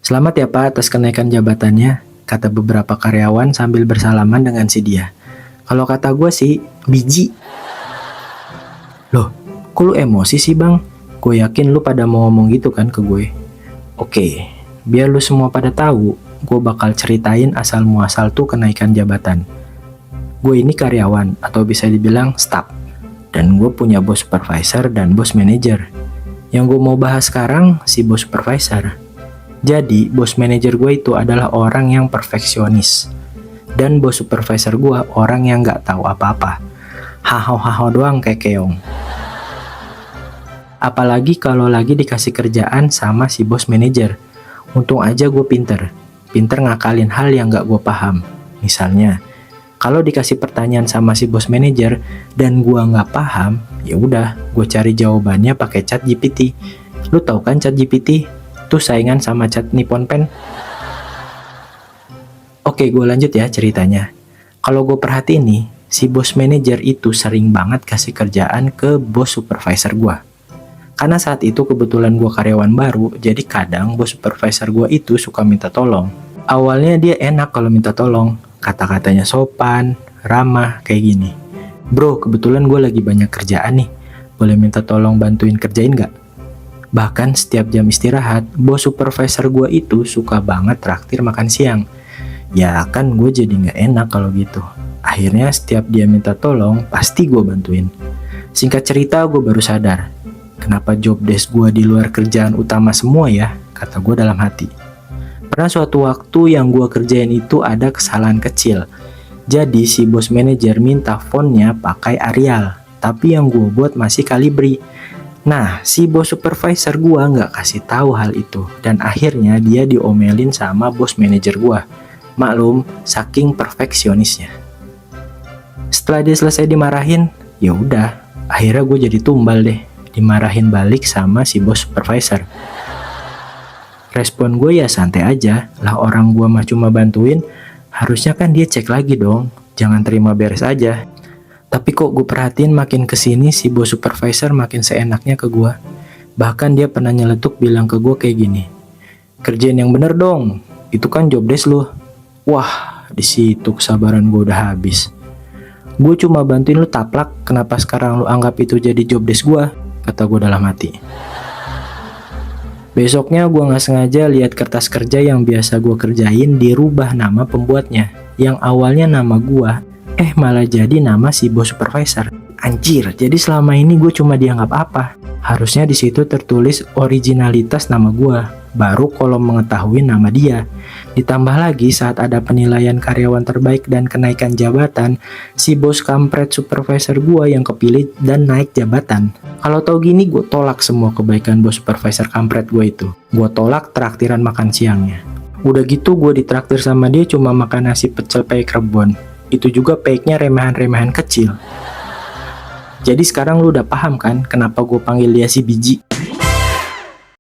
Selamat ya Pak atas kenaikan jabatannya, kata beberapa karyawan sambil bersalaman dengan si dia. Kalau kata gue sih, biji. Loh, kok lu emosi sih bang? Gue yakin lu pada mau ngomong gitu kan ke gue. Oke, biar lu semua pada tahu, gue bakal ceritain asal muasal tuh kenaikan jabatan. Gue ini karyawan atau bisa dibilang staff. Dan gue punya bos supervisor dan bos manajer. Yang gue mau bahas sekarang si bos supervisor. Jadi bos manajer gue itu adalah orang yang perfeksionis. Dan bos supervisor gue orang yang gak tahu apa-apa. Hahau-hahau doang kayak keong. Apalagi kalau lagi dikasih kerjaan sama si bos manajer. Untung aja gue pinter ngakalin hal yang gak gue paham. Misalnya, kalau dikasih pertanyaan sama si bos manajer dan gue nggak paham, ya udah, gue cari jawabannya pakai Chat GPT. Lu tahu kan Chat GPT? Tuh saingan sama Chat Nippon Pen. Oke, gue lanjut ya ceritanya. Kalau gue perhatiin nih, si bos manajer itu sering banget kasih kerjaan ke bos supervisor gue. Karena saat itu kebetulan gue karyawan baru, jadi kadang bos supervisor gue itu suka minta tolong. Awalnya dia enak kalau minta tolong. Kata-katanya sopan, ramah, kayak gini. Bro, kebetulan gue lagi banyak kerjaan nih. Boleh minta tolong bantuin kerjain gak? Bahkan setiap jam istirahat, bos supervisor gue itu suka banget traktir makan siang. Ya kan gue jadi gak enak kalau gitu. Akhirnya setiap dia minta tolong, pasti gue bantuin. Singkat cerita, gue baru sadar. Kenapa job desk gue di luar kerjaan utama semua ya? Kata gue dalam hati. Pernah suatu waktu yang gue kerjain itu ada kesalahan kecil. Jadi si bos manajer minta fontnya pakai Arial, tapi yang gue buat masih Calibri. Nah, si bos supervisor gue nggak kasih tahu hal itu, dan akhirnya dia diomelin sama bos manajer gue. Maklum, saking perfeksionisnya. Setelah dia selesai dimarahin, ya udah, akhirnya gue jadi tumbal deh, dimarahin balik sama si bos supervisor. Respon gue ya santai aja, lah orang gue mah cuma bantuin, harusnya kan dia cek lagi dong, jangan terima beres aja. Tapi kok gue perhatiin makin kesini si bos supervisor makin seenaknya ke gue. Bahkan dia pernah nyeletuk bilang ke gue kayak gini, kerjain yang bener dong, itu kan job desk lo. Wah, di situ kesabaran gue udah habis. Gue cuma bantuin lu taplak, kenapa sekarang lu anggap itu jadi job desk gue? Kata gue dalam hati. Besoknya gue gak sengaja lihat kertas kerja yang biasa gue kerjain dirubah nama pembuatnya. Yang awalnya nama gue, malah jadi nama si bos supervisor. Anjir, jadi selama ini gue cuma dianggap apa? Harusnya di situ tertulis originalitas nama gue, baru kolom mengetahui nama dia. Ditambah lagi saat ada penilaian karyawan terbaik dan kenaikan jabatan, si bos kampret supervisor gue yang kepilih dan naik jabatan. Kalau tau gini, gue tolak semua kebaikan bos supervisor kampret gue itu. Gue tolak traktiran makan siangnya. Udah gitu gue ditraktir sama dia cuma makan nasi pecel paik rebon. Itu juga paiknya remehan-remehan kecil. Jadi sekarang lu udah paham kan kenapa gue panggil dia si biji?